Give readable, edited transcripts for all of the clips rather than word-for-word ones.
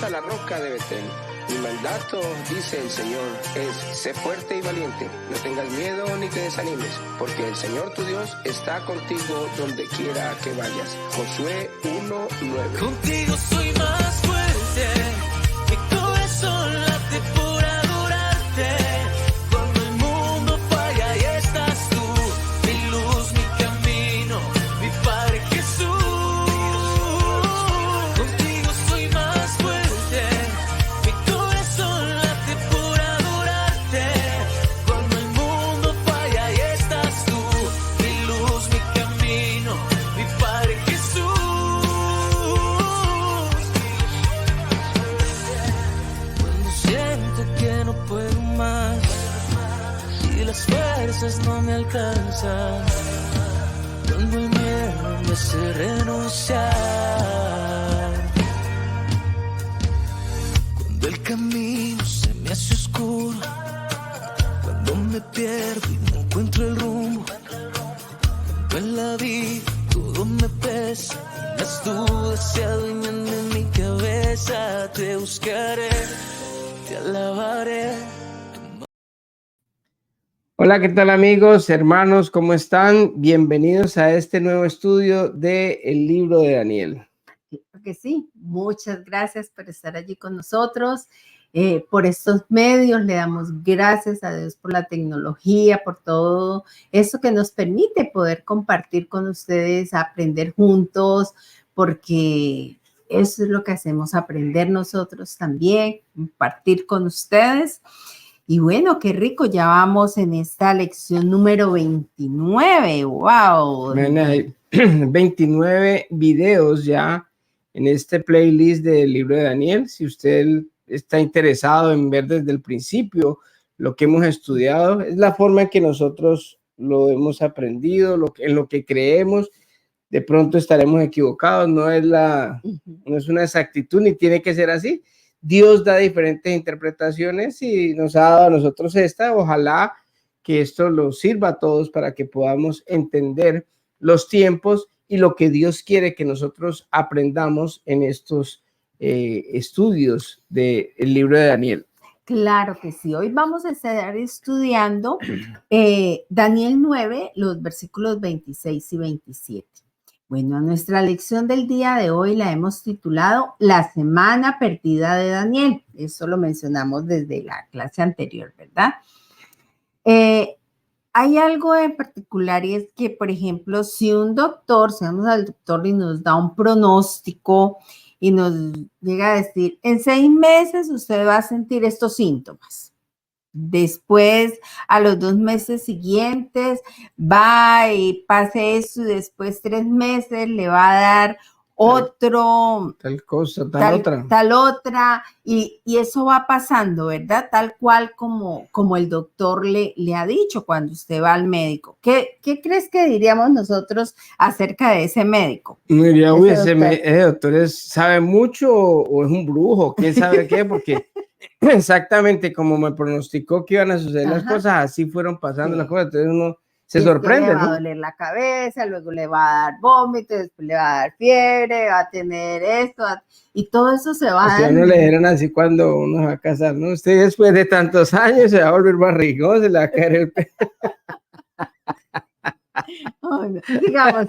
a la roca de Betel. Mi mandato, dice el Señor, es: sé fuerte y valiente, no tengas miedo ni te desanimes, porque el Señor tu Dios está contigo donde quiera que vayas. Josué 1:9. Contigo soy más fuerte, mi corazón late por adorarte. Cuando el mundo falla y estás tú, mi luz, mi camino, mi Padre Jesús. Contigo soy más fuerte, mi corazón late por adorarte. Cuando el mundo falla y estás tú, mi luz, mi camino, mi Padre Jesús. Cuando siento que no puedo más y las fuerzas no me alcanzan, cuando el miedo me hace renunciar, cuando el camino se me hace oscuro, cuando me pierdo y no encuentro el rumbo, cuando en la vida todo me pesa y las dudas se adueñan de mi cabeza, te buscaré, te alabaré. Hola, ¿qué tal amigos, hermanos? ¿Cómo están? Bienvenidos a este nuevo estudio del libro de Daniel. Que sí, muchas gracias por estar allí con nosotros, por estos medios. Le damos gracias a Dios por la tecnología, por todo eso que nos permite poder compartir con ustedes, aprender juntos, porque eso es lo que hacemos, aprender nosotros también, compartir con ustedes. Y bueno, qué rico, ya vamos en esta lección número 29, wow. Hay 29 videos ya en este playlist del libro de Daniel. Si usted está interesado en ver desde el principio lo que hemos estudiado, es la forma en que nosotros lo hemos aprendido, en lo que creemos. De pronto estaremos equivocados, no es una exactitud ni tiene que ser así. Dios da diferentes interpretaciones y nos ha dado a nosotros esta. Ojalá que esto nos sirva a todos para que podamos entender los tiempos y lo que Dios quiere que nosotros aprendamos en estos estudios del libro de Daniel. Claro que sí. Hoy vamos a estar estudiando Daniel 9, los versículos 26 y 27. Bueno, nuestra lección del día de hoy la hemos titulado La semana perdida de Daniel. Eso lo mencionamos desde la clase anterior, ¿verdad? Hay algo en particular y es que, por ejemplo, si un doctor, si vamos al doctor y nos da un pronóstico y nos llega a decir, en 6 meses usted va a sentir estos síntomas. Después, a los 2 meses siguientes, va y pase eso y después 3 meses le va a dar otro, tal cosa, tal otra, y eso va pasando, ¿verdad? Tal cual como el doctor le ha dicho cuando usted va al médico. ¿Qué crees que diríamos nosotros acerca de ese médico? Diría, uy, ese doctor sabe mucho o es un brujo, quién sabe qué, porque exactamente como me pronosticó que iban a suceder las cosas, así fueron pasando las cosas, entonces uno se sorprende. Le va a doler la cabeza, luego le va a dar vómito, después le va a dar fiebre, va a tener esto, y todo eso se va a dar. Si a uno le dijeron así cuando uno se va a casar, ¿no? Usted después de tantos años se va a volver barrigón, se le va a caer el pelo. Oh, no. Sigamos.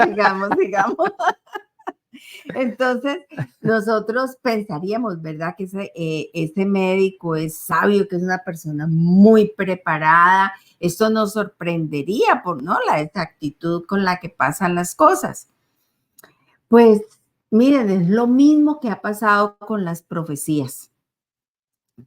Entonces, nosotros pensaríamos, ¿verdad? Que ese médico es sabio, que es una persona muy preparada. Esto nos sorprendería por, ¿no?, la exactitud con la que pasan las cosas. Pues, miren, es lo mismo que ha pasado con las profecías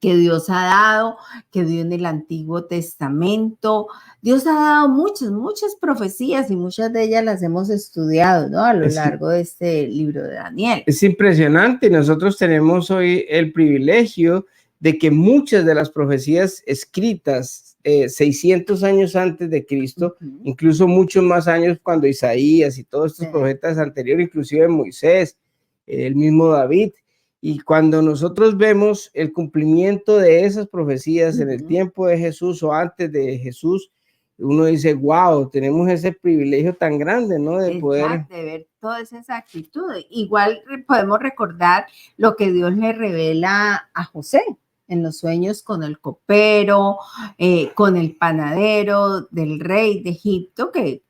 que Dios ha dado, que dio en el Antiguo Testamento. Dios ha dado muchas profecías y muchas de ellas las hemos estudiado, ¿no?, a lo largo de este libro de Daniel. Es impresionante. Nosotros tenemos hoy el privilegio de que muchas de las profecías escritas 600 años antes de Cristo, incluso muchos más años cuando Isaías y todos estos profetas anteriores, inclusive Moisés, el mismo David, y cuando nosotros vemos el cumplimiento de esas profecías en el tiempo de Jesús o antes de Jesús, uno dice, wow, tenemos ese privilegio tan grande, ¿no? De poder... Exacto, de ver toda esa actitud. Igual podemos recordar lo que Dios le revela a José en los sueños con el copero, con el panadero del rey de Egipto, que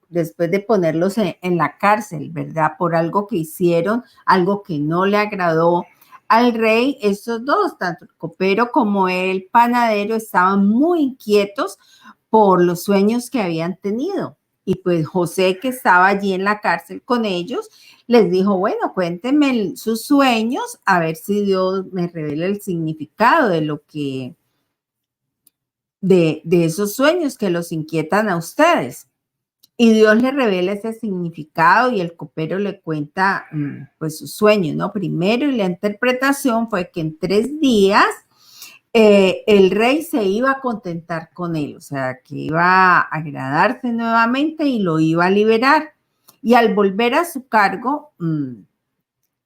después de ponerlos en la cárcel, ¿verdad? Por algo que hicieron, algo que no le agradó al rey, estos dos, tanto el copero como el panadero, estaban muy inquietos por los sueños que habían tenido. Y pues José, que estaba allí en la cárcel con ellos, les dijo, bueno, cuéntenme sus sueños, a ver si Dios me revela el significado de lo que, de esos sueños que los inquietan a ustedes. Y Dios le revela ese significado y el copero le cuenta pues sus sueños, ¿no? Primero, y la interpretación fue que en 3 días el rey se iba a contentar con él, o sea, que iba a agradarse nuevamente y lo iba a liberar. Y al volver a su cargo,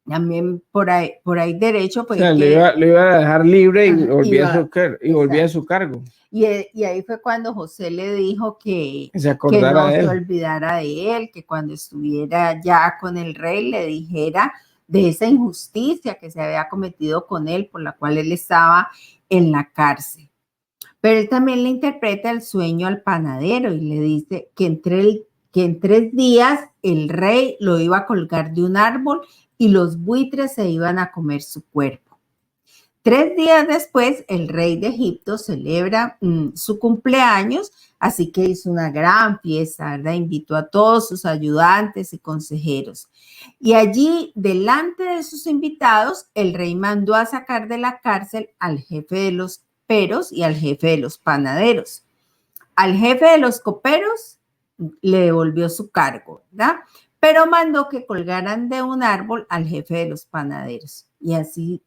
también por ahí derecho, pues. O sea, lo iba a dejar libre y volvía a su cargo. Y ahí fue cuando José le dijo que se olvidara de él, que cuando estuviera ya con el rey le dijera de esa injusticia que se había cometido con él, por la cual él estaba en la cárcel. Pero él también le interpreta el sueño al panadero y le dice que en 3 días el rey lo iba a colgar de un árbol y los buitres se iban a comer su cuerpo. 3 días después, el rey de Egipto celebra su cumpleaños, así que hizo una gran fiesta, ¿verdad? Invitó a todos sus ayudantes y consejeros. Y allí, delante de sus invitados, el rey mandó a sacar de la cárcel al jefe de los coperos y al jefe de los panaderos. Al jefe de los coperos le devolvió su cargo, ¿verdad? Pero mandó que colgaran de un árbol al jefe de los panaderos. Y así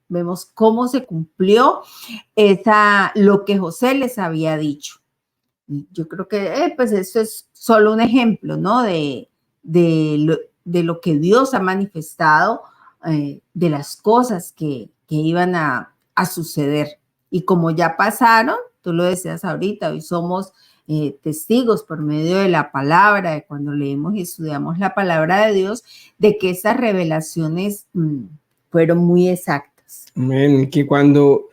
vemos cómo se cumplió lo que José les había dicho. Yo creo que pues eso es solo un ejemplo, ¿no? De lo que Dios ha manifestado, de las cosas que iban a suceder. Y como ya pasaron, tú lo decías ahorita, hoy somos testigos por medio de la palabra, de cuando leemos y estudiamos la palabra de Dios, de que esas revelaciones fueron muy exactas. Amén. Que cuando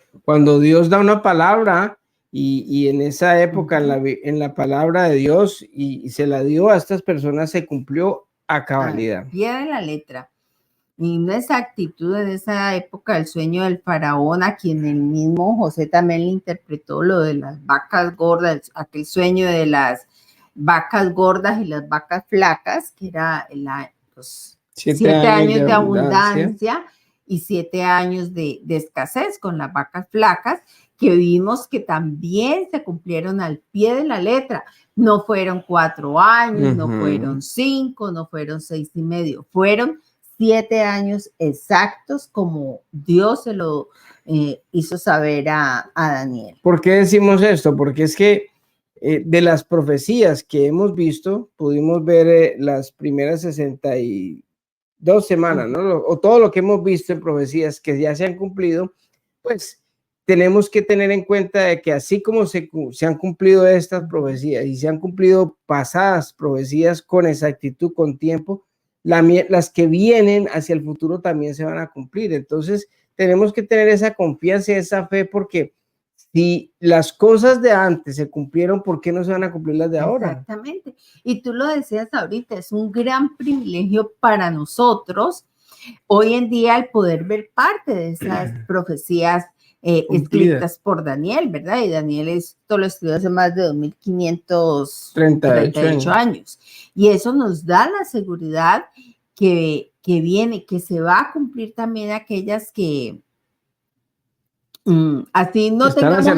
Dios da una palabra y en esa época en la palabra de Dios y se la dio a estas personas, se cumplió a cabalidad. Pie de la letra. Y una exactitud en esa época del sueño del faraón, a quien el mismo José también le interpretó lo de las vacas gordas, aquel sueño de las vacas gordas y las vacas flacas, que era los 7 años de abundancia y 7 años de escasez con las vacas flacas, que vimos que también se cumplieron al pie de la letra. No fueron 4 años, no fueron 5, no fueron 6 y medio, fueron 7 años exactos, como Dios se lo hizo saber a Daniel. ¿Por qué decimos esto? Porque es que de las profecías que hemos visto, pudimos ver las primeras 62 semanas, ¿no? O todo lo que hemos visto en profecías que ya se han cumplido, pues tenemos que tener en cuenta de que así como se han cumplido estas profecías y se han cumplido pasadas profecías con exactitud, con tiempo, las que vienen hacia el futuro también se van a cumplir. Entonces tenemos que tener esa confianza y esa fe, porque si las cosas de antes se cumplieron, ¿por qué no se van a cumplir las de ahora? Exactamente. Y tú lo decías ahorita, es un gran privilegio para nosotros hoy en día el poder ver parte de esas profecías escritas por Daniel, ¿verdad? Y Daniel esto lo estudió hace más de 2538 años. Y eso nos da la seguridad que viene, que se va a cumplir también aquellas que así no tengamos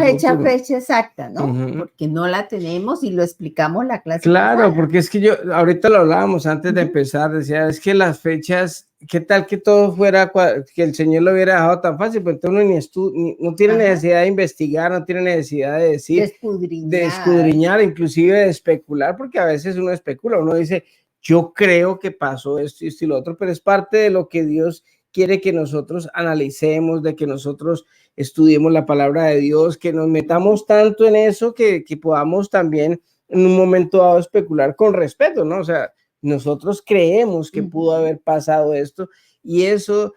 fecha exacta, ¿no? Porque no la tenemos y lo explicamos la clase. Claro, pasada. Porque es que ahorita lo hablábamos antes de empezar, decía, es que las fechas, ¿qué tal que todo fuera, que el Señor lo hubiera dejado tan fácil? Pues entonces uno no tiene necesidad de investigar, no tiene necesidad de decir, de escudriñar, inclusive de especular, porque a veces uno especula, uno dice, yo creo que pasó esto y esto y lo otro, pero es parte de lo que Dios quiere que nosotros analicemos, de que nosotros estudiemos la palabra de Dios, que nos metamos tanto en eso que podamos también en un momento dado especular con respeto, ¿no? O sea, nosotros creemos que pudo haber pasado esto y eso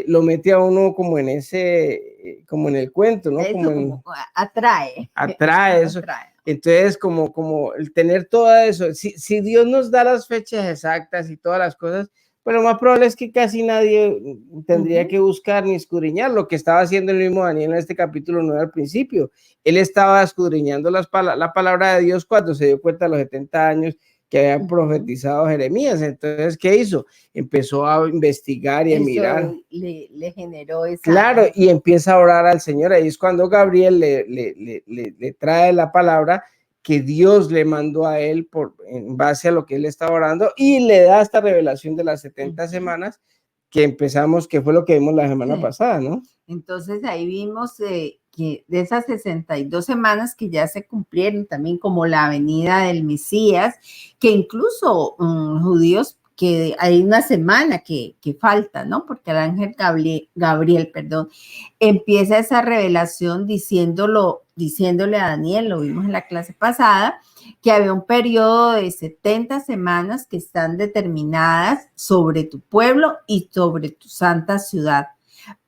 lo mete a uno como en ese, como en el cuento, ¿no? Eso como atrae. atrae eso. Entonces, como el tener todo eso, si Dios nos da las fechas exactas y todas las cosas, pues lo más probable es que casi nadie tendría que buscar ni escudriñar lo que estaba haciendo el mismo Daniel en este capítulo 9 al principio. Él estaba escudriñando la palabra de Dios cuando se dio cuenta a los 70 años que había profetizado Jeremías. Entonces, ¿qué hizo? Empezó a investigar y a mirar. Le generó esa... Claro, y empieza a orar al Señor. Ahí es cuando Gabriel le trae la palabra que Dios le mandó a él en base a lo que él estaba orando y le da esta revelación de las 70 semanas que empezamos, que fue lo que vimos la semana pasada, ¿no? Entonces ahí vimos que de esas 62 semanas que ya se cumplieron, también como la venida del Mesías, que incluso judíos, que hay una semana que falta, ¿no? Porque el ángel Gabriel, empieza esa revelación diciéndole a Daniel, lo vimos en la clase pasada, que había un periodo de 70 semanas que están determinadas sobre tu pueblo y sobre tu santa ciudad,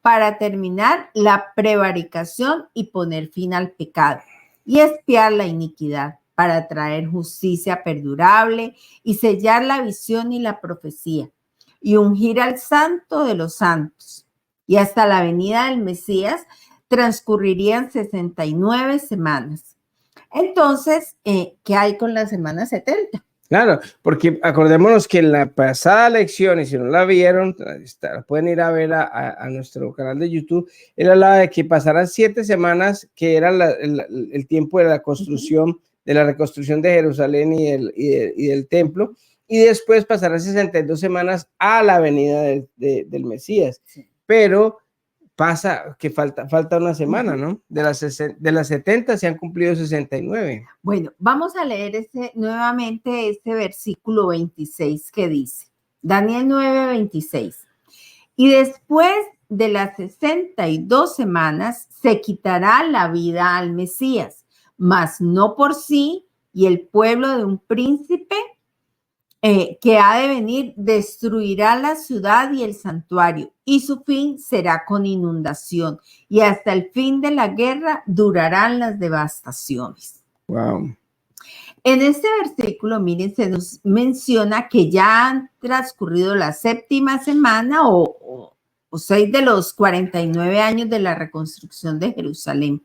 para terminar la prevaricación y poner fin al pecado y expiar la iniquidad, para traer justicia perdurable y sellar la visión y la profecía y ungir al santo de los santos. Y hasta la venida del Mesías transcurrirían 69 semanas. Entonces, ¿qué hay con la semana 70? Claro, porque acordémonos que en la pasada lección, y si no la vieron, pueden ir a ver a nuestro canal de YouTube. Él hablaba de que pasarán 7 semanas, que era el tiempo de la construcción, de la reconstrucción de Jerusalén y del templo, y después pasarán 62 semanas a la venida del Mesías. Sí. Pero pasa que falta una semana, ¿no? De las 70 se han cumplido 69. Bueno, vamos a leer nuevamente este versículo 26 que dice, Daniel 9:26. Y después de las 62 semanas se quitará la vida al Mesías, mas no por sí, y el pueblo de un príncipe que ha de venir destruirá la ciudad y el santuario, y su fin será con inundación, y hasta el fin de la guerra durarán las devastaciones. Wow. En este versículo, miren, se nos menciona que ya han transcurrido la 7ª semana o 6 de los 49 años de la reconstrucción de Jerusalén.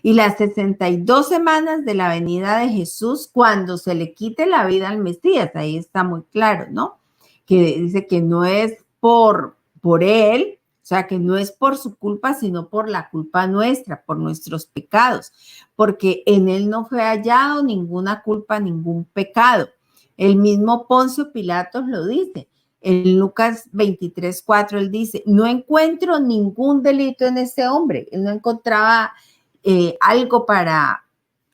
Y las 62 semanas de la venida de Jesús, cuando se le quite la vida al Mesías, ahí está muy claro, ¿no? Que dice que no es por él, o sea, que no es por su culpa, sino por la culpa nuestra, por nuestros pecados, porque en él no fue hallado ninguna culpa, ningún pecado. El mismo Poncio Pilatos lo dice. En Lucas 23:4 él dice, no encuentro ningún delito en este hombre. Él no encontraba algo para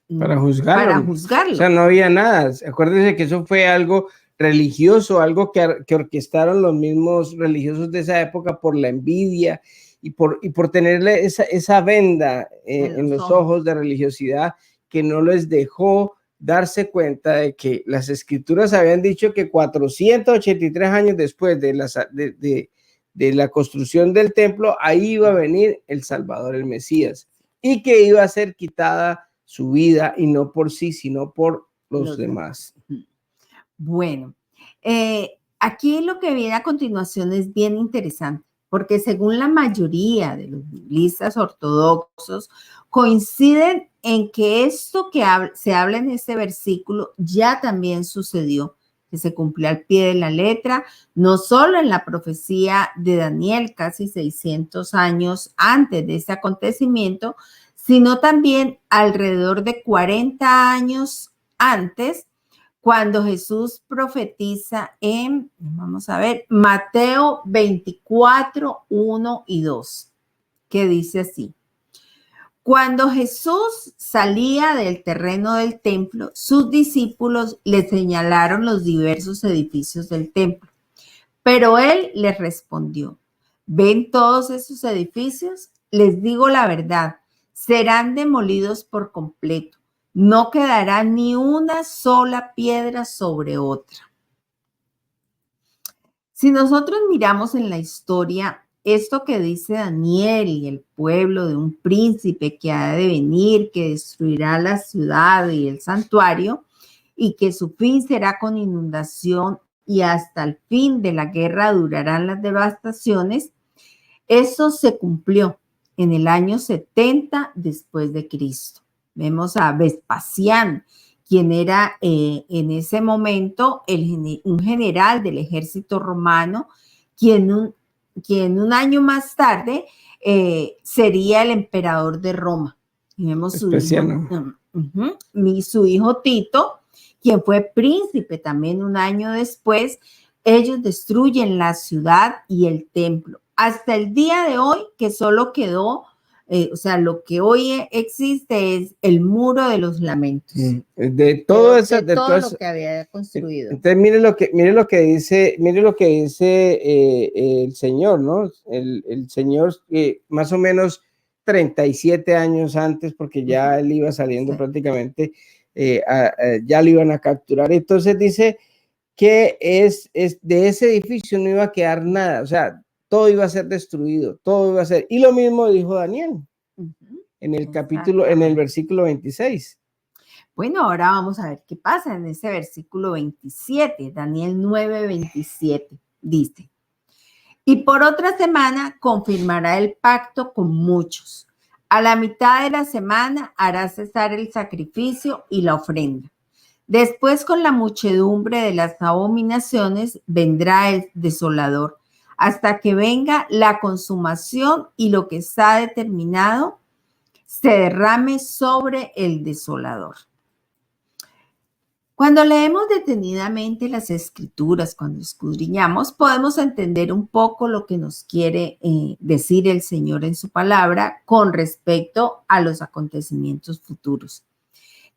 juzgarlo. O sea, no había nada. Acuérdense que eso fue algo religioso, algo que orquestaron los mismos religiosos de esa época por la envidia y por tenerle esa venda en los ojos de religiosidad que no les dejó darse cuenta de que las escrituras habían dicho que 483 años después de la construcción del templo, ahí iba a venir el Salvador, el Mesías, y que iba a ser quitada su vida, y no por sí, sino por los demás. Bueno, aquí lo que viene a continuación es bien interesante, porque según la mayoría de los biblistas ortodoxos, coinciden en que esto que se habla en este versículo ya también sucedió, que se cumplió al pie de la letra, no solo en la profecía de Daniel, casi 600 años antes de este acontecimiento, sino también alrededor de 40 años antes, cuando Jesús profetiza en, vamos a ver, Mateo 24, 1 y 2, que dice así. Cuando Jesús salía del terreno del templo, sus discípulos le señalaron los diversos edificios del templo, pero él les respondió, ¿ven todos esos edificios? Les digo la verdad, serán demolidos por completo. no quedará ni una sola piedra sobre otra. Si nosotros miramos en la historia esto que dice Daniel y el pueblo de un príncipe que ha de venir, que destruirá la ciudad y el santuario, y que su fin será con inundación y hasta el fin de la guerra durarán las devastaciones, eso se cumplió en el año 70 después de Cristo. Vemos a Vespasiano, quien era en ese momento un general del ejército romano, quien un año más tarde sería el emperador de Roma. Y vemos su hijo Tito, quien fue príncipe también un año después. Ellos destruyen la ciudad y el templo. Hasta el día de hoy, que solo quedó, o sea, lo que hoy existe es el muro de los lamentos. De todo eso, de todo lo que había construido. Entonces, mire lo que dice el Señor, ¿no? El Señor, más o menos 37 años antes, porque ya él iba saliendo prácticamente, ya lo iban a capturar. Entonces dice que es de ese edificio no iba a quedar nada, o sea, todo iba a ser destruido, todo iba a ser. Y lo mismo dijo Daniel en el capítulo, en el versículo 26. Bueno, ahora vamos a ver qué pasa en ese versículo 27, Daniel 9:27, dice: y por otra semana confirmará el pacto con muchos. A la mitad de la semana hará cesar el sacrificio y la ofrenda. Después, con la muchedumbre de las abominaciones, vendrá el desolador, hasta que venga la consumación y lo que está determinado se derrame sobre el desolador. Cuando leemos detenidamente las escrituras, cuando escudriñamos, podemos entender un poco lo que nos quiere decir el Señor en su palabra con respecto a los acontecimientos futuros,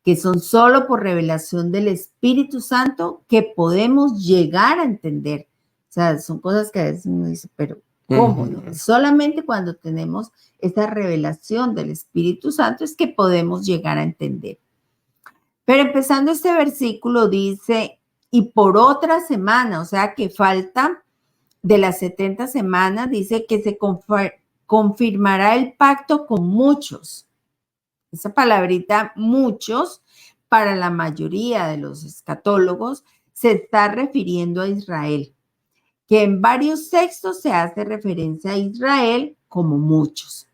que son solo por revelación del Espíritu Santo que podemos llegar a entender. O sea, son cosas que a veces uno dice, pero ¿cómo? ¿No? Solamente cuando tenemos esa revelación del Espíritu Santo es que podemos llegar a entender. Pero empezando este versículo dice, y por otra semana, o sea que falta de las 70 semanas, dice que se confirmará el pacto con muchos. Esa palabrita muchos, para la mayoría de los escatólogos, se está refiriendo a Israel, que en varios textos se hace referencia a Israel como muchos.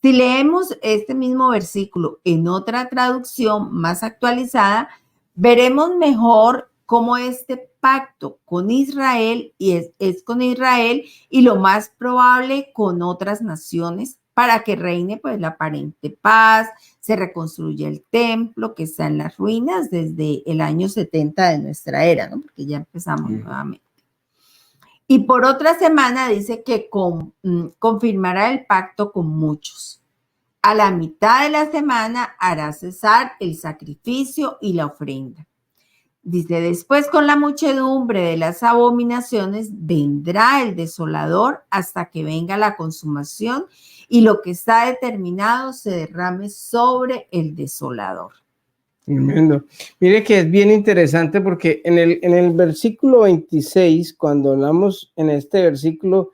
Si leemos este mismo versículo en otra traducción más actualizada, veremos mejor cómo este pacto con Israel es con Israel y lo más probable con otras naciones para que reine pues la aparente paz, se reconstruya el templo que está en las ruinas desde el año 70 de nuestra era, ¿no? Porque ya empezamos nuevamente. Y por otra semana dice que confirmará el pacto con muchos. A la mitad de la semana hará cesar el sacrificio y la ofrenda. Dice, después con la muchedumbre de las abominaciones vendrá el desolador hasta que venga la consumación y lo que está determinado se derrame sobre el desolador. Tremendo. Mire que es bien interesante porque en el versículo 26, cuando hablamos en este versículo,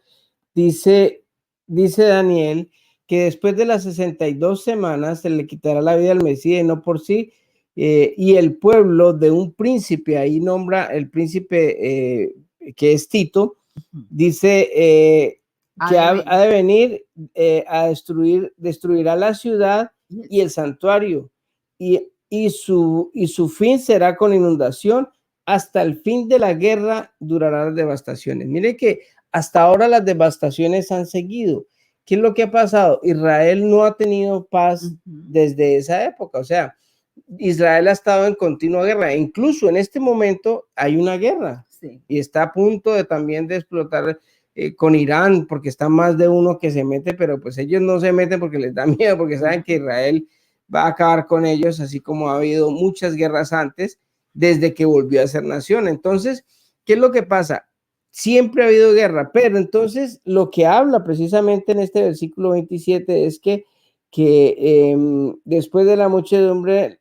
dice Daniel que después de las 62 semanas se le quitará la vida al Mesías y no por sí, y el pueblo de un príncipe, ahí nombra el príncipe que es Tito, dice que ha de venir a destruirá la ciudad y el santuario, y su fin será con inundación, hasta el fin de la guerra durarán las devastaciones. Mire que hasta ahora las devastaciones han seguido. ¿Qué es lo que ha pasado? Israel no ha tenido paz desde esa época, o sea, Israel ha estado en continua guerra, incluso en este momento hay una guerra, sí, y está a punto de también de explotar con Irán, porque está más de uno que se mete, pero pues ellos no se meten porque les da miedo, porque saben que Israel va a acabar con ellos, así como ha habido muchas guerras antes, desde que volvió a ser nación. Entonces, ¿qué es lo que pasa? Siempre ha habido guerra, pero entonces lo que habla precisamente en este versículo 27 es que después de la muchedumbre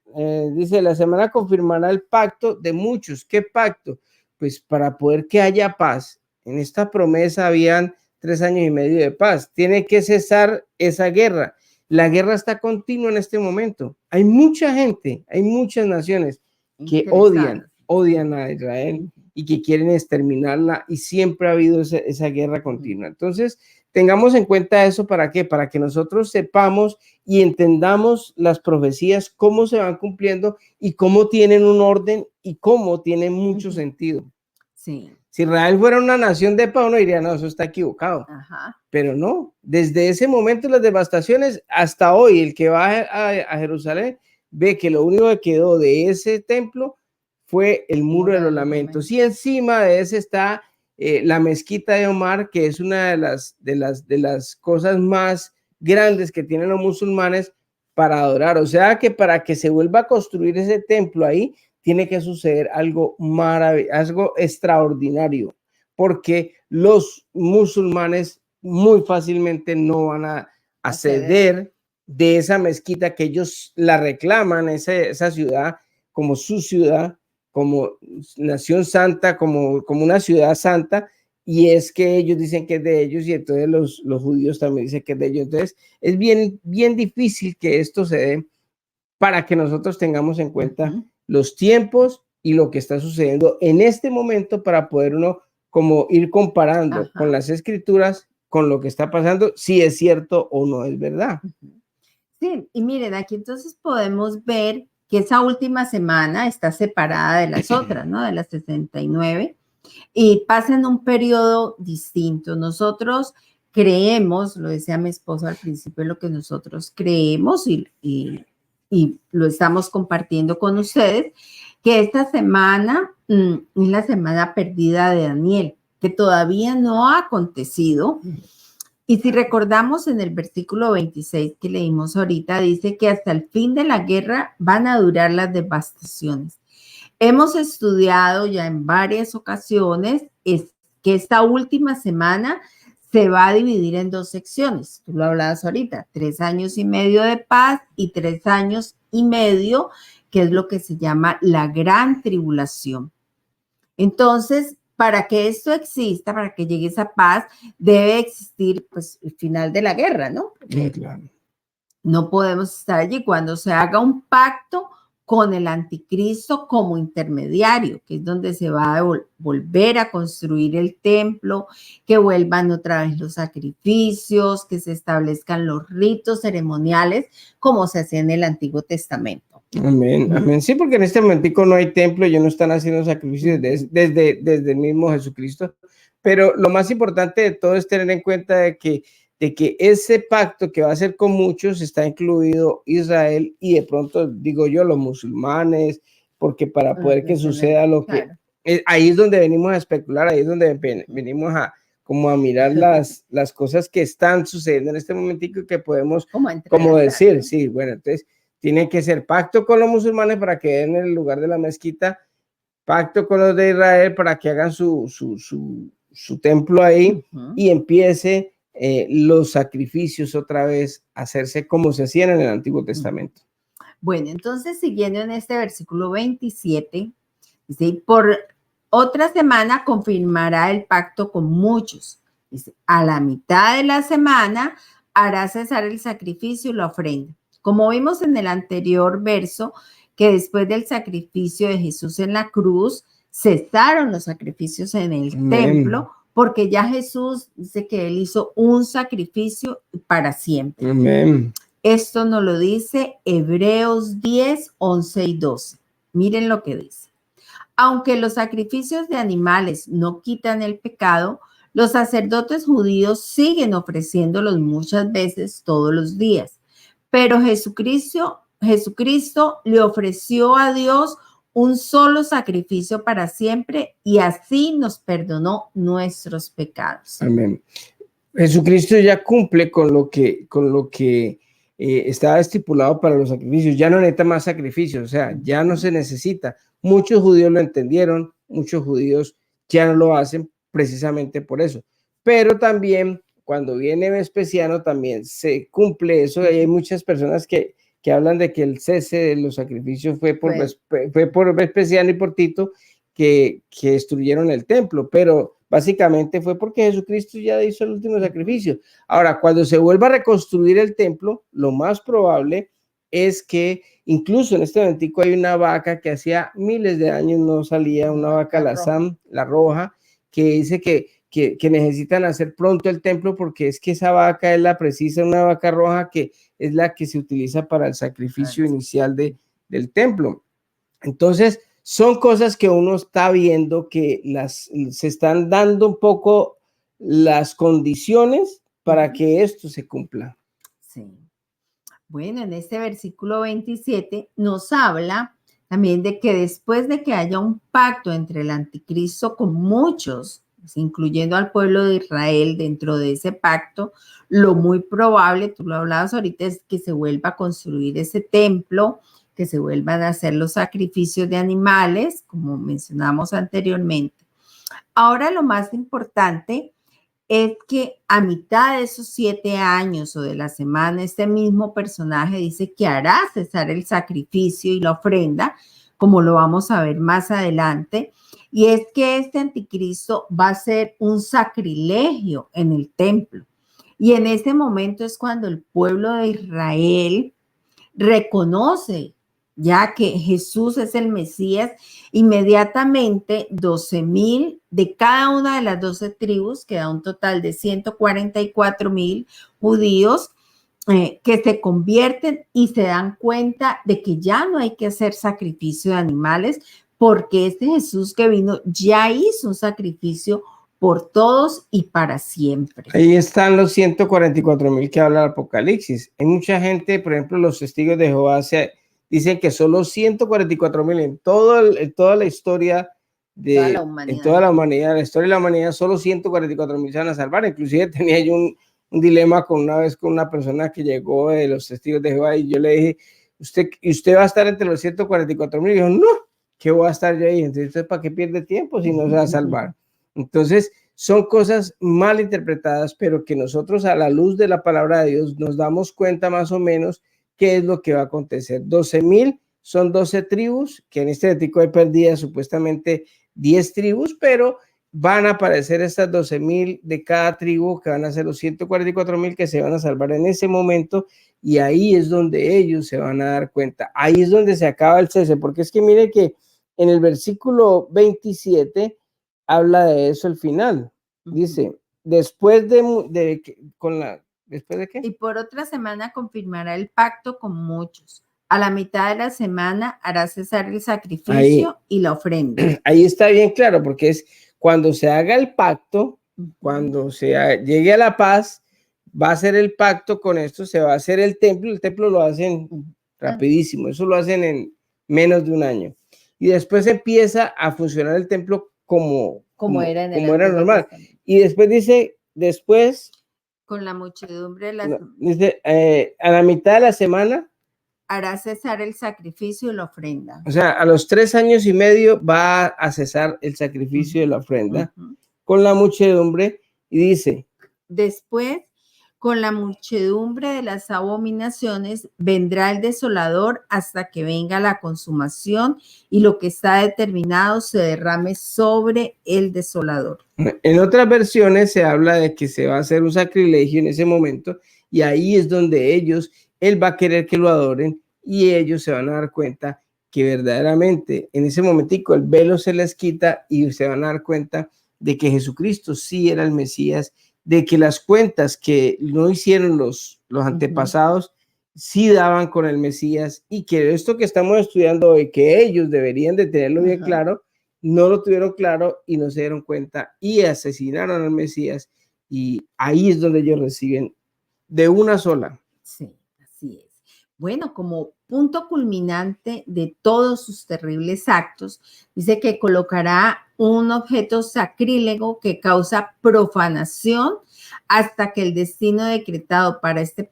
Dice, la semana confirmará el pacto de muchos. ¿Qué pacto? Pues para poder que haya paz. En esta promesa habían 3 años y medio de paz. Tiene que cesar esa guerra. La guerra está continua en este momento. Hay mucha gente, hay muchas naciones que odian a Israel y que quieren exterminarla, y siempre ha habido esa guerra continua. Entonces, tengamos en cuenta eso. ¿Para qué? Para que nosotros sepamos y entendamos las profecías, cómo se van cumpliendo y cómo tienen un orden y cómo tienen mucho sentido. Sí. Si Israel fuera una nación de paz, uno diría, no, eso está equivocado. Ajá. Pero no, desde ese momento las devastaciones hasta hoy, el que va a Jerusalén ve que lo único que quedó de ese templo fue el muro de los lamentos, y encima de ese está la mezquita de Omar, que es una de las cosas más grandes que tienen los musulmanes para adorar. O sea que para que se vuelva a construir ese templo ahí, tiene que suceder algo maravilloso, algo extraordinario, porque los musulmanes muy fácilmente no van a ceder de esa mezquita que ellos la reclaman, esa ciudad como su ciudad, como nación santa, como una ciudad santa, y es que ellos dicen que es de ellos, y entonces los judíos también dicen que es de ellos. Entonces es bien difícil que esto se dé, para que nosotros tengamos en cuenta los tiempos y lo que está sucediendo en este momento, para poder uno como ir comparando con las escrituras, con lo que está pasando, si es cierto o no es verdad. Sí, y miren, aquí entonces podemos ver que esa última semana está separada de las otras, ¿no? De las 69, y pasa en un periodo distinto. Nosotros creemos, lo decía mi esposo al principio, lo que nosotros creemos y lo estamos compartiendo con ustedes, que esta semana es la semana perdida de Daniel, que todavía no ha acontecido. Y si recordamos en el versículo 26 que leímos ahorita, dice que hasta el fin de la guerra van a durar las devastaciones. Hemos estudiado ya en varias ocasiones que esta última semana se va a dividir en 2 secciones. Tú lo hablabas ahorita, 3 años y medio de paz y 3 años y medio, que es lo que se llama la gran tribulación. Entonces, para que esto exista, para que llegue esa paz, debe existir pues el final de la guerra, ¿no? Sí, claro. No podemos estar allí cuando se haga un pacto con el anticristo como intermediario, que es donde se va a volver a construir el templo, que vuelvan otra vez los sacrificios, que se establezcan los ritos ceremoniales como se hacía en el Antiguo Testamento. Amén, amén. Sí, porque en este momentico no hay templo, ellos no están haciendo sacrificios desde el mismo Jesucristo. Pero lo más importante de todo es tener en cuenta de que ese pacto que va a ser con muchos está incluido Israel y de pronto, digo yo, los musulmanes, porque para poder que suceda lo que... Ahí es donde venimos a especular, ahí es donde venimos como a mirar las cosas que están sucediendo en este momentico, que podemos como decir, sí, bueno, entonces tiene que ser pacto con los musulmanes para que den el lugar de la mezquita, pacto con los de Israel para que hagan su templo ahí, y empiece los sacrificios otra vez a hacerse como se hacían en el Antiguo Testamento. Bueno, entonces siguiendo en este versículo 27, dice, por otra semana confirmará el pacto con muchos. Dice, a la mitad de la semana hará cesar el sacrificio y la ofrenda. Como vimos en el anterior verso, que después del sacrificio de Jesús en la cruz, cesaron los sacrificios en el templo, porque ya Jesús dice que él hizo un sacrificio para siempre. Amén. Esto nos lo dice Hebreos 10, 11 y 12. Miren lo que dice. Aunque los sacrificios de animales no quitan el pecado, los sacerdotes judíos siguen ofreciéndolos muchas veces todos los días. Pero Jesucristo le ofreció a Dios un solo sacrificio para siempre, y así nos perdonó nuestros pecados. Amén. Jesucristo ya cumple con lo que estaba estipulado para los sacrificios. Ya no necesita más sacrificios, o sea, ya no se necesita. Muchos judíos lo entendieron, muchos judíos ya no lo hacen precisamente por eso. Pero también cuando viene Vespasiano también se cumple eso, y hay muchas personas que que hablan de que el cese de los sacrificios fue por Vespasiano y por Tito que destruyeron el templo, pero básicamente fue porque Jesucristo ya hizo el último sacrificio. Ahora, cuando se vuelva a reconstruir el templo, lo más probable es que incluso en este momentico hay una vaca que hacía miles de años no salía, una vaca, la roja, que dice que necesitan hacer pronto el templo porque es que esa vaca es la precisa, una vaca roja que es la que se utiliza para el sacrificio inicial del templo. Entonces, son cosas que uno está viendo que se están dando un poco las condiciones para que esto se cumpla. Sí. Bueno, en este versículo 27 nos habla también de que después de que haya un pacto entre el anticristo con muchos, incluyendo al pueblo de Israel dentro de ese pacto, lo muy probable, tú lo hablabas ahorita, es que se vuelva a construir ese templo, que se vuelvan a hacer los sacrificios de animales, como mencionamos anteriormente. Ahora lo más importante es que a mitad de esos 7 años o de la semana, este mismo personaje dice que hará cesar el sacrificio y la ofrenda, como lo vamos a ver más adelante, y es que este anticristo va a ser un sacrilegio en el templo. Y en ese momento es cuando el pueblo de Israel reconoce ya que Jesús es el Mesías. Inmediatamente 12,000 de cada una de las 12 tribus, que da un total de 144,000 judíos, que se convierten y se dan cuenta de que ya no hay que hacer sacrificio de animales, porque este Jesús que vino ya hizo un sacrificio por todos y para siempre. Ahí están los 144,000 que habla el Apocalipsis. Hay mucha gente, por ejemplo, los testigos de Jehová dicen que solo 144,000 en toda la historia en toda la humanidad, la historia de la humanidad, solo 144,000 se van a salvar. Inclusive tenía yo un dilema una vez con una persona que llegó de los testigos de Jehová y yo le dije, ¿usted va a estar entre los 144,000? Y dijo, no, ¿qué voy a estar yo ahí? Entonces, ¿para qué pierde tiempo si no se va a salvar? Entonces, son cosas mal interpretadas, pero que nosotros a la luz de la palabra de Dios nos damos cuenta más o menos qué es lo que va a acontecer. 12,000 son 12 tribus, que en este ético hay perdidas supuestamente 10 tribus, pero van a aparecer estas 12,000 de cada tribu, que van a ser los 144,000 que se van a salvar en ese momento, y ahí es donde ellos se van a dar cuenta. Ahí es donde se acaba el cese, porque es que mire que en el versículo 27 habla de eso al final. Dice, ¿después de qué? Y por otra semana confirmará el pacto con muchos. A la mitad de la semana hará cesar el sacrificio y la ofrenda. Ahí está bien claro, porque es cuando se haga el pacto, cuando llegue a la paz, va a ser el pacto con esto, se va a hacer el templo lo hacen rapidísimo, eso lo hacen en menos de un año. Y después empieza a funcionar el templo como era normal. Y después dice, con la muchedumbre dice, a la mitad de la semana hará cesar el sacrificio y la ofrenda. O sea, a los 3 años y medio va a cesar el sacrificio de la ofrenda con la muchedumbre, y dice, después, con la muchedumbre de las abominaciones, vendrá el desolador hasta que venga la consumación y lo que está determinado se derrame sobre el desolador. En otras versiones se habla de que se va a hacer un sacrilegio en ese momento, y ahí es donde él va a querer que lo adoren, y ellos se van a dar cuenta que verdaderamente en ese momentico el velo se les quita y se van a dar cuenta de que Jesucristo sí era el Mesías, de que las cuentas que no hicieron los antepasados sí daban con el Mesías, y que esto que estamos estudiando hoy, que ellos deberían de tenerlo bien claro, no lo tuvieron claro y no se dieron cuenta y asesinaron al Mesías, y ahí es donde ellos reciben de una sola. Sí, así es. Bueno, como punto culminante de todos sus terribles actos, dice que colocará un objeto sacrílego que causa profanación hasta que el destino decretado para este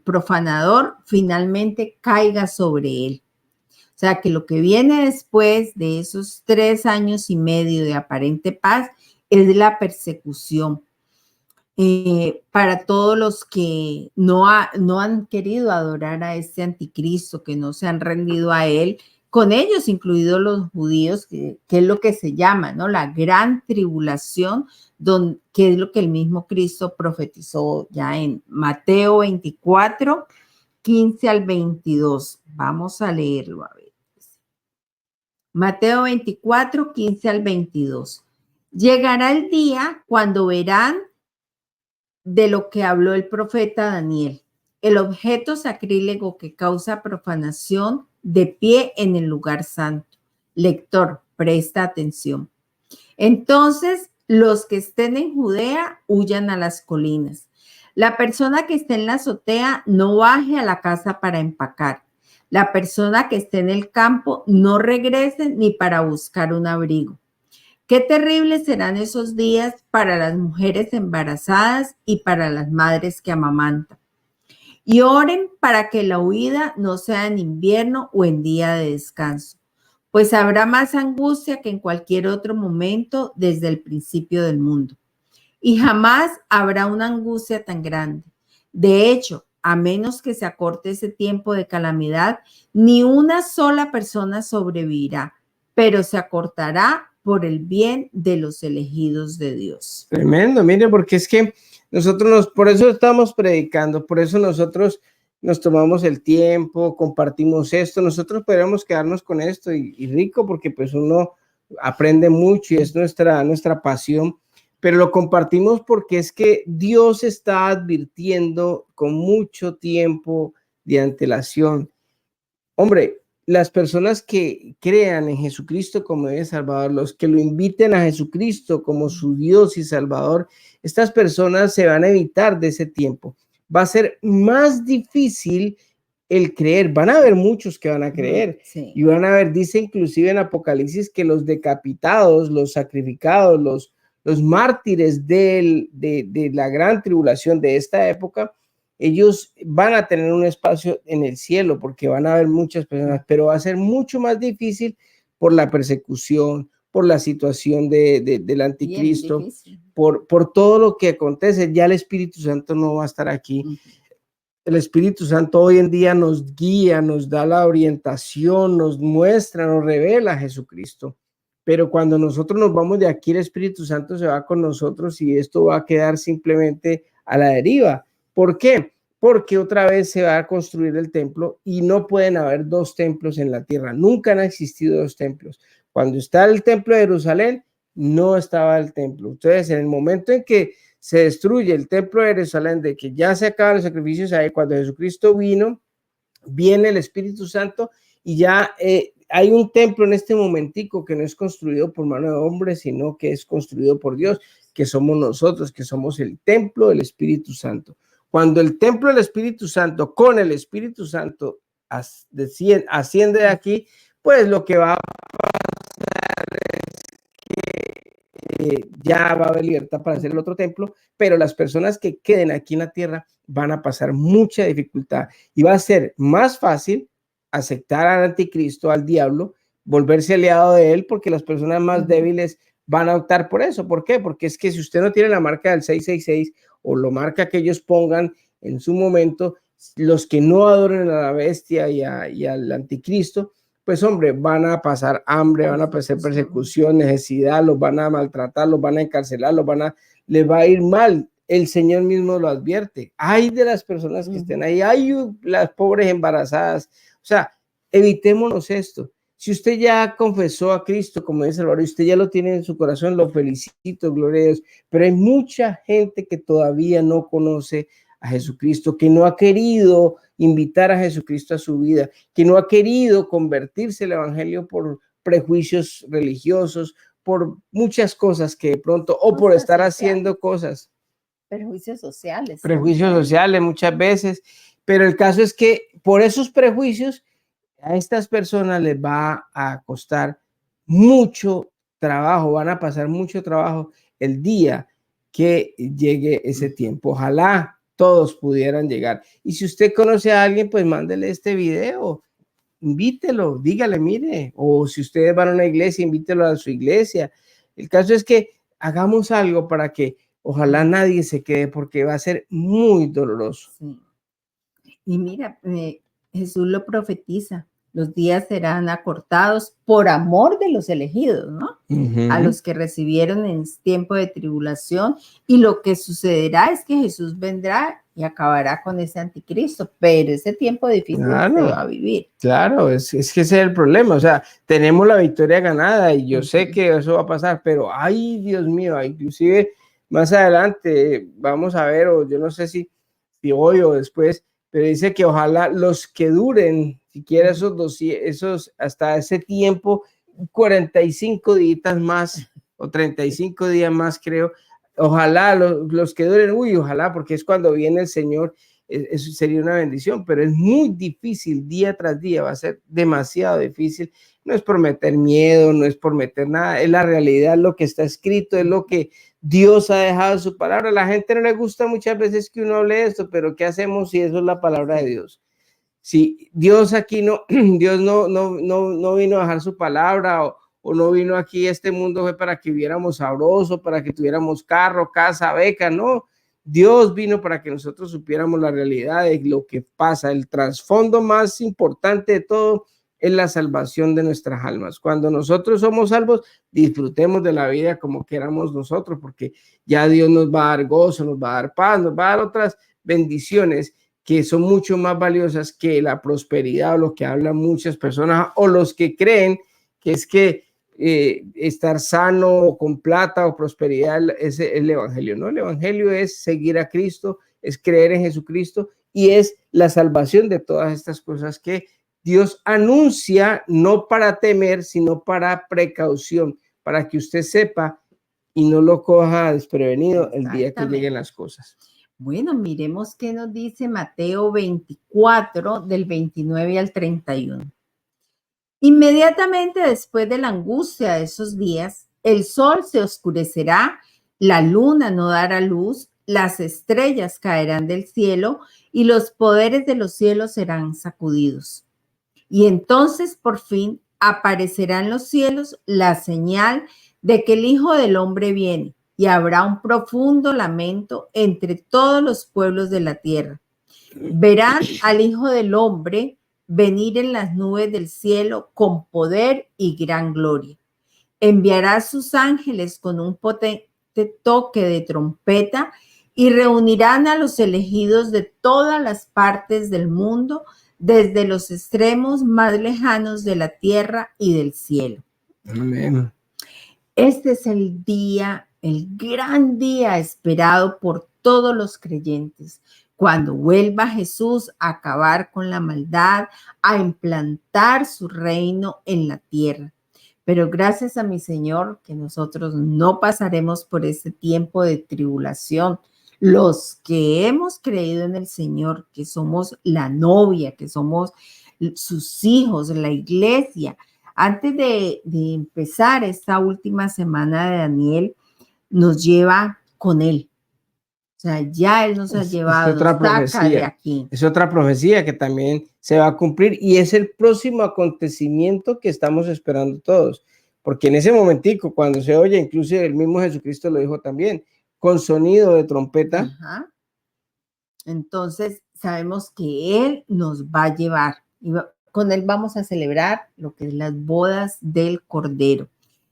profanador finalmente caiga sobre él. O sea, que lo que viene después de esos 3 años y medio de aparente paz es la persecución. para todos los que no han querido adorar a este anticristo, que no se han rendido a él, con ellos incluidos los judíos, que es lo que se llama, ¿no? La gran tribulación, que es lo que el mismo Cristo profetizó ya en Mateo 24, 15 al 22. Vamos a leerlo, a ver. Mateo 24, 15 al 22. Llegará el día cuando verán de lo que habló el profeta Daniel, el objeto sacrílego que causa profanación de pie en el lugar santo. Lector, presta atención. Entonces, los que estén en Judea huyan a las colinas. La persona que esté en la azotea no baje a la casa para empacar. La persona que esté en el campo no regrese ni para buscar un abrigo. Qué terribles serán esos días para las mujeres embarazadas y para las madres que amamantan. Y oren para que la huida no sea en invierno o en día de descanso, pues habrá más angustia que en cualquier otro momento desde el principio del mundo. Y jamás habrá una angustia tan grande. De hecho, a menos que se acorte ese tiempo de calamidad, ni una sola persona sobrevivirá, pero se acortará por el bien de los elegidos de Dios. Tremendo, mire, porque es que nosotros por eso estamos predicando, por eso nosotros nos tomamos el tiempo, compartimos esto, nosotros podríamos quedarnos con esto y rico, porque pues uno aprende mucho y es nuestra pasión, pero lo compartimos porque es que Dios está advirtiendo con mucho tiempo de antelación. Hombre, las personas que crean en Jesucristo como el Salvador, los que lo inviten a Jesucristo como su Dios y Salvador, estas personas se van a evitar de ese tiempo. Va a ser más difícil el creer. Van a haber muchos que van a creer. Sí. Y van a ver, dice inclusive en Apocalipsis, que los decapitados, los sacrificados, los mártires de la gran tribulación de esta época, ellos van a tener un espacio en el cielo porque van a haber muchas personas, pero va a ser mucho más difícil por la persecución, por la situación del anticristo, por todo lo que acontece. Ya el Espíritu Santo no va a estar aquí. El Espíritu Santo hoy en día nos guía, nos da la orientación, nos muestra, nos revela a Jesucristo. Pero cuando nosotros nos vamos de aquí, el Espíritu Santo se va con nosotros y esto va a quedar simplemente a la deriva. ¿Por qué? Porque otra vez se va a construir el templo y no pueden haber dos templos en la tierra. Nunca han existido dos templos. Cuando está el templo de Jerusalén, no estaba el templo. Entonces, en el momento en que se destruye el templo de Jerusalén, de que ya se acaban los sacrificios, ahí cuando Jesucristo vino, viene el Espíritu Santo y ya hay un templo en este momentico que no es construido por mano de hombre, sino que es construido por Dios, que somos nosotros, que somos el templo del Espíritu Santo. Cuando el templo del Espíritu Santo con el Espíritu Santo asciende de aquí, pues lo que va a pasar es que ya va a haber libertad para hacer el otro templo, pero las personas que queden aquí en la tierra van a pasar mucha dificultad y va a ser más fácil aceptar al anticristo, al diablo, volverse aliado de él, porque las personas más débiles van a optar por eso. ¿Por qué? Porque es que si usted no tiene la marca del 666 o lo marca que ellos pongan en su momento, los que no adoren a la bestia y al anticristo, pues hombre, van a pasar hambre, van a pasar persecución, necesidad, los van a maltratar, los van a encarcelar, les va a ir mal. El Señor mismo lo advierte. Hay de las personas que estén ahí, hay las pobres embarazadas. O sea, evitémonos esto. Si usted ya confesó a Cristo como dice Salvador, y usted ya lo tiene en su corazón, lo felicito, gloria a Dios. Pero hay mucha gente que todavía no conoce a Jesucristo, que no ha querido invitar a Jesucristo a su vida, que no ha querido convertirse al evangelio por prejuicios religiosos, por muchas cosas que de pronto, o por estar haciendo cosas. Prejuicios sociales. Prejuicios sociales muchas veces, pero el caso es que por esos prejuicios a estas personas les va a costar mucho trabajo, van a pasar mucho trabajo el día que llegue ese tiempo. Ojalá todos pudieran llegar. Y si usted conoce a alguien, pues mándele este video, invítelo, dígale, mire, o si ustedes van a una iglesia, invítelo a su iglesia. El caso es que hagamos algo para que ojalá nadie se quede porque va a ser muy doloroso. Sí. Y mira, Jesús lo profetiza, los días serán acortados por amor de los elegidos, ¿no? A los que recibieron en tiempo de tribulación, y lo que sucederá es que Jesús vendrá y acabará con ese anticristo, pero ese tiempo difícil se va a vivir. Claro, es que ese es el problema, o sea, tenemos la victoria ganada y yo sé que eso va a pasar, pero ay, Dios mío, inclusive más adelante vamos a ver, o yo no sé si hoy o después, pero dice que ojalá los que duren, siquiera esos hasta ese tiempo, 45 días más o 35 días más, creo. Ojalá los que duren, ojalá, porque es cuando viene el Señor, eso sería una bendición, pero es muy difícil día tras día, va a ser demasiado difícil. No es por meter miedo, no es por meter nada, es la realidad, lo que está escrito, es lo que Dios ha dejado en su palabra. A la gente no le gusta muchas veces que uno hable esto, pero ¿qué hacemos si eso es la palabra de Dios? Si Dios aquí Dios no vino a dejar su palabra o no vino aquí a este mundo fue para que viviéramos sabroso, para que tuviéramos carro, casa, beca, no. Dios vino para que nosotros supiéramos la realidad de lo que pasa. El trasfondo más importante de todo es la salvación de nuestras almas. Cuando nosotros somos salvos, disfrutemos de la vida como queramos nosotros, porque ya Dios nos va a dar gozo, nos va a dar paz, nos va a dar otras bendiciones que son mucho más valiosas que la prosperidad, o lo que hablan muchas personas, o los que creen que es que estar sano o con plata o prosperidad es el evangelio. No, el evangelio es seguir a Cristo, es creer en Jesucristo y es la salvación de todas estas cosas que Dios anuncia, no para temer, sino para precaución, para que usted sepa y no lo coja desprevenido el día que lleguen las cosas. Bueno, miremos qué nos dice Mateo 24, del 29 al 31. Inmediatamente después de la angustia de esos días, el sol se oscurecerá, la luna no dará luz, las estrellas caerán del cielo y los poderes de los cielos serán sacudidos. Y entonces por fin aparecerá en los cielos la señal de que el Hijo del Hombre viene, y habrá un profundo lamento entre todos los pueblos de la tierra. Verán al Hijo del Hombre venir en las nubes del cielo con poder y gran gloria. Enviará a sus ángeles con un potente toque de trompeta y reunirán a los elegidos de todas las partes del mundo, desde los extremos más lejanos de la tierra y del cielo. Amén. Este es el día, el gran día esperado por todos los creyentes, cuando vuelva Jesús a acabar con la maldad, a implantar su reino en la tierra. Pero gracias a mi Señor que nosotros no pasaremos por ese tiempo de tribulación. Los que hemos creído en el Señor, que somos la novia, que somos sus hijos, la iglesia. Antes de empezar esta última semana de Daniel, nos lleva con él. O sea, ya él nos ha llevado, es otra profecía, de aquí. Es otra profecía que también se va a cumplir y es el próximo acontecimiento que estamos esperando todos. Porque en ese momentico, cuando se oye, incluso el mismo Jesucristo lo dijo también, con sonido de trompeta. Ajá. Entonces, sabemos que él nos va a llevar. Y con él vamos a celebrar lo que es las bodas del Cordero,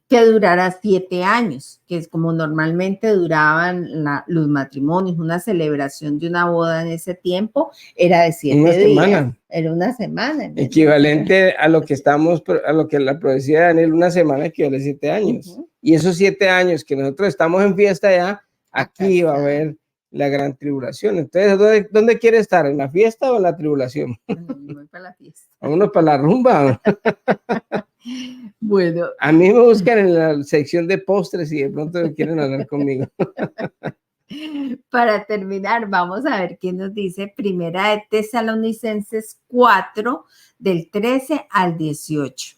que durará 7 años, que es como normalmente duraban los matrimonios. Una celebración de una boda en ese tiempo era de 7 días. Era una semana. Equivalente a lo que la profecía de Daniel, una semana equivale a 7 años. Y esos 7 años que nosotros estamos en fiesta ya, aquí va a haber la gran tribulación. Entonces, ¿dónde quiere estar? ¿En la fiesta o en la tribulación? Voy para la fiesta. Vámonos para la rumba. Bueno. A mí me buscan en la sección de postres y de pronto quieren hablar conmigo. Para terminar, vamos a ver qué nos dice Primera de Tesalonicenses 4, del 13 al 18.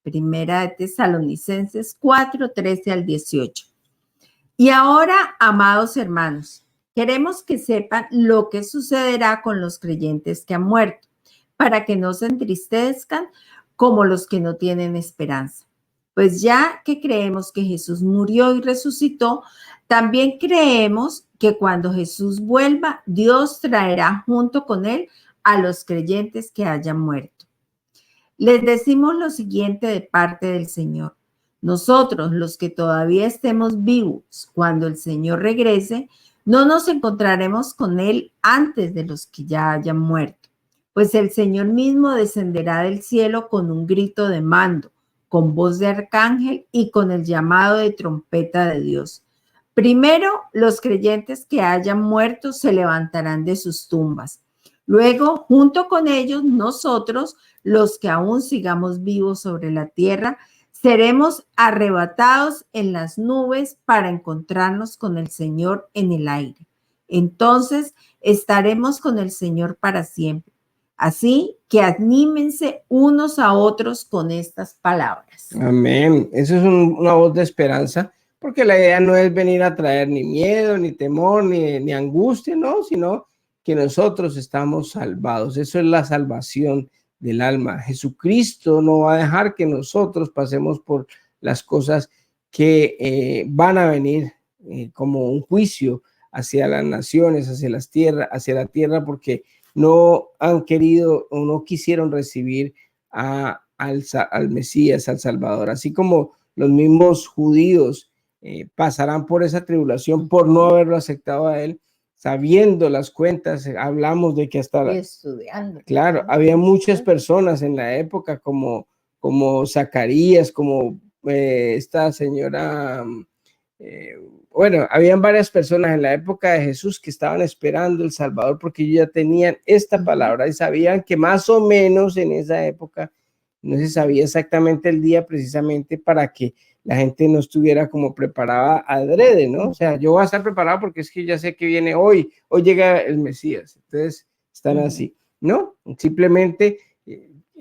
Primera de Tesalonicenses 4, 13 al 18. Y ahora, amados hermanos, queremos que sepan lo que sucederá con los creyentes que han muerto, para que no se entristezcan como los que no tienen esperanza. Pues ya que creemos que Jesús murió y resucitó, también creemos que cuando Jesús vuelva, Dios traerá junto con él a los creyentes que hayan muerto. Les decimos lo siguiente de parte del Señor. Nosotros, los que todavía estemos vivos cuando el Señor regrese, no nos encontraremos con Él antes de los que ya hayan muerto, pues el Señor mismo descenderá del cielo con un grito de mando, con voz de arcángel y con el llamado de trompeta de Dios. Primero, los creyentes que hayan muerto se levantarán de sus tumbas. Luego, junto con ellos, nosotros, los que aún sigamos vivos sobre la tierra, seremos arrebatados en las nubes para encontrarnos con el Señor en el aire. Entonces, estaremos con el Señor para siempre. Así que anímense unos a otros con estas palabras. Amén. Eso es una voz de esperanza, porque la idea no es venir a traer ni miedo, ni temor, ni angustia, no, sino que nosotros estamos salvados. Eso es la salvación del alma. Jesucristo no va a dejar que nosotros pasemos por las cosas que van a venir como un juicio hacia las naciones, hacia la tierra, porque no han querido o no quisieron recibir al Mesías, al Salvador. Así como los mismos judíos pasarán por esa tribulación por no haberlo aceptado a él, sabiendo las cuentas, hablamos de que hasta estudiando. Claro, había muchas personas en la época como Zacarías, como esta señora, bueno, habían varias personas en la época de Jesús que estaban esperando el Salvador porque ellos ya tenían esta palabra y sabían que más o menos en esa época no se sabía exactamente el día precisamente para que la gente no estuviera como preparada adrede, ¿no? O sea, yo voy a estar preparado porque es que ya sé que viene hoy llega el Mesías, entonces están así, ¿no? Simplemente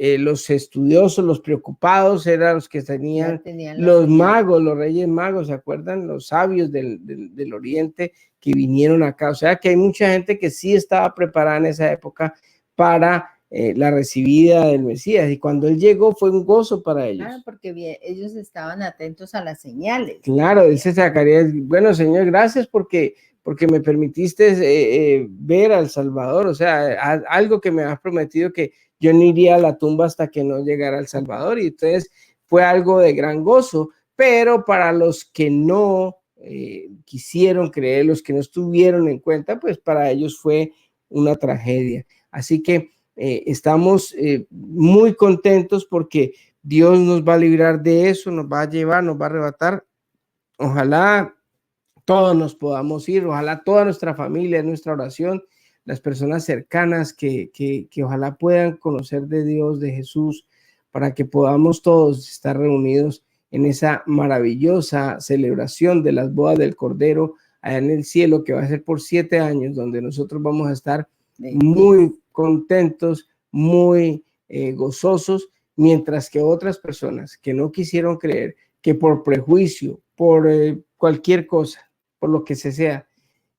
los estudiosos, los preocupados eran los que tenían los magos, los reyes magos, ¿se acuerdan? Los sabios del oriente que vinieron acá, o sea que hay mucha gente que sí estaba preparada en esa época para la recibida del Mesías, y cuando él llegó fue un gozo para ellos. Claro, porque bien, ellos estaban atentos a las señales. Claro, dice Zacarías, bueno, Señor, gracias porque me permitiste ver al Salvador, o sea, algo que me has prometido, que yo no iría a la tumba hasta que no llegara el Salvador, y entonces fue algo de gran gozo, pero para los que no quisieron creer, los que no estuvieron en cuenta, pues para ellos fue una tragedia. Así que estamos muy contentos porque Dios nos va a librar de eso, nos va a llevar, nos va a arrebatar. Ojalá todos nos podamos ir, ojalá toda nuestra familia, nuestra oración, las personas cercanas que ojalá puedan conocer de Dios, de Jesús, para que podamos todos estar reunidos en esa maravillosa celebración de las bodas del Cordero allá en el cielo, que va a ser por 7 años, donde nosotros vamos a estar muy contentos, muy gozosos, mientras que otras personas que no quisieron creer, que por prejuicio, por cualquier cosa, por lo que sea,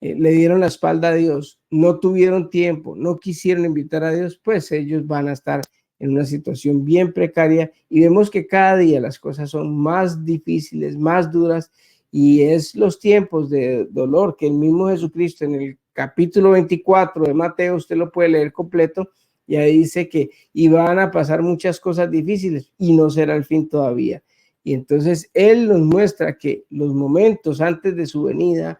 le dieron la espalda a Dios, no tuvieron tiempo, no quisieron invitar a Dios, pues ellos van a estar en una situación bien precaria, y vemos que cada día las cosas son más difíciles, más duras, y es los tiempos de dolor que el mismo Jesucristo en el capítulo 24 de Mateo, usted lo puede leer completo, y ahí dice que iban a pasar muchas cosas difíciles y no será el fin todavía. Y entonces él nos muestra que los momentos antes de su venida,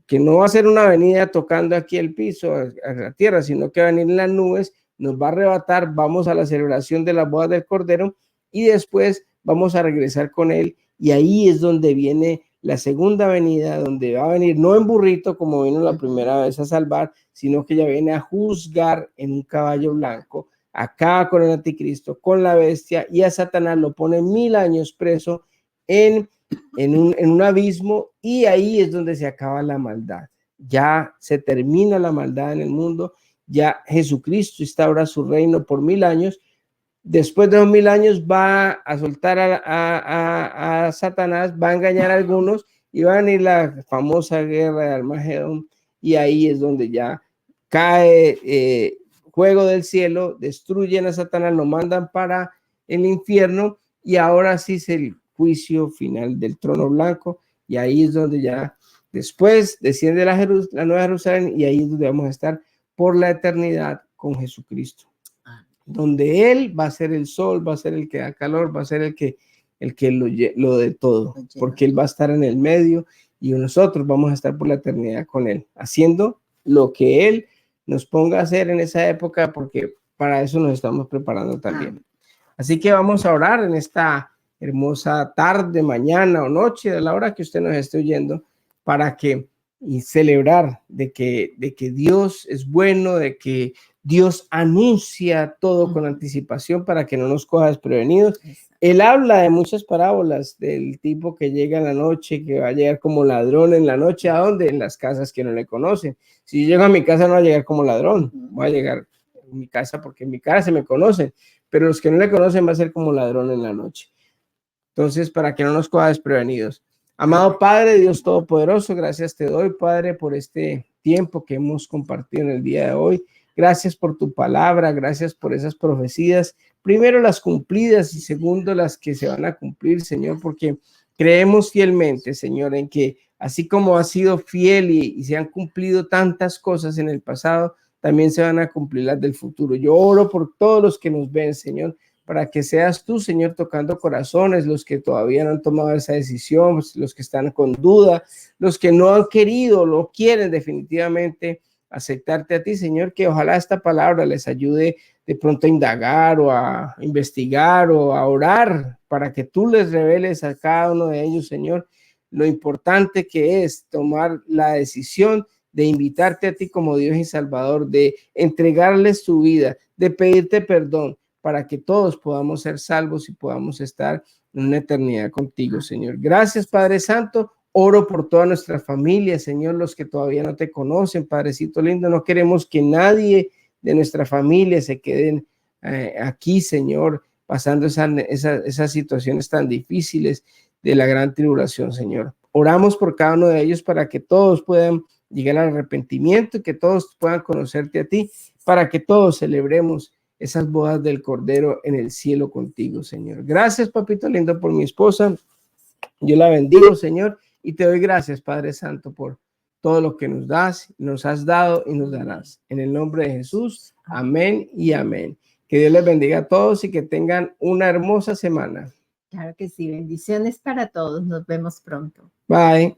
que no va a ser una venida tocando aquí el piso, a la tierra, sino que va a venir en las nubes, nos va a arrebatar, vamos a la celebración de las bodas del Cordero y después vamos a regresar con él, y ahí es donde viene la segunda venida, donde va a venir no en burrito como vino la primera vez a salvar, sino que ya viene a juzgar en un caballo blanco, acaba con el anticristo, con la bestia, y a Satanás lo pone 1000 años preso en un abismo, y ahí es donde se acaba la maldad. Ya se termina la maldad en el mundo, ya Jesucristo instaura su reino por 1000 años. Después de los 1000 años va a soltar a Satanás, va a engañar a algunos, y va a venir la famosa guerra de Armagedón, y ahí es donde ya cae fuego del cielo, destruyen a Satanás, lo mandan para el infierno, y ahora sí es el juicio final del trono blanco, y ahí es donde ya después desciende la Nueva Jerusalén, y ahí es donde vamos a estar por la eternidad con Jesucristo, donde Él va a ser el sol, va a ser el que da calor, va a ser el que lo de todo, porque Él va a estar en el medio y nosotros vamos a estar por la eternidad con Él, haciendo lo que Él nos ponga a hacer en esa época, porque para eso nos estamos preparando también. Así que vamos a orar en esta hermosa tarde, mañana o noche, a la hora que usted nos esté oyendo, para que y celebrar de que Dios es bueno, de que Dios anuncia todo con anticipación para que no nos coja desprevenidos. Él habla de muchas parábolas del tipo que llega en la noche, que va a llegar como ladrón en la noche. ¿A dónde? En las casas que no le conocen. Si yo llego a mi casa no va a llegar como ladrón, voy a llegar a mi casa porque en mi casa me conocen, pero los que no le conocen va a ser como ladrón en la noche. Entonces, para que no nos coja desprevenidos. Amado Padre, Dios Todopoderoso, gracias te doy, Padre, por este tiempo que hemos compartido en el día de hoy. Gracias por tu palabra, gracias por esas profecías, primero las cumplidas y segundo las que se van a cumplir, Señor, porque creemos fielmente, Señor, en que así como has sido fiel y se han cumplido tantas cosas en el pasado, también se van a cumplir las del futuro. Yo oro por todos los que nos ven, Señor, para que seas tú, Señor, tocando corazones, los que todavía no han tomado esa decisión, los que están con duda, los que no han querido, lo quieren definitivamente aceptarte a ti, Señor, que ojalá esta palabra les ayude de pronto a indagar o a investigar o a orar para que tú les reveles a cada uno de ellos, Señor, lo importante que es tomar la decisión de invitarte a ti como Dios y Salvador, de entregarles tu vida, de pedirte perdón, para que todos podamos ser salvos y podamos estar en una eternidad contigo, Señor. Gracias, Padre Santo. Oro por toda nuestra familia, Señor, los que todavía no te conocen, Padrecito lindo. No queremos que nadie de nuestra familia se queden aquí, Señor, pasando esas situaciones tan difíciles de la gran tribulación, Señor. Oramos por cada uno de ellos para que todos puedan llegar al arrepentimiento y que todos puedan conocerte a ti, para que todos celebremos esas bodas del Cordero en el cielo contigo, Señor. Gracias, papito lindo, por mi esposa. Yo la bendigo, Señor, y te doy gracias, Padre Santo, por todo lo que nos das, nos has dado y nos darás. En el nombre de Jesús, amén y amén. Que Dios les bendiga a todos y que tengan una hermosa semana. Claro que sí, bendiciones para todos. Nos vemos pronto. Bye.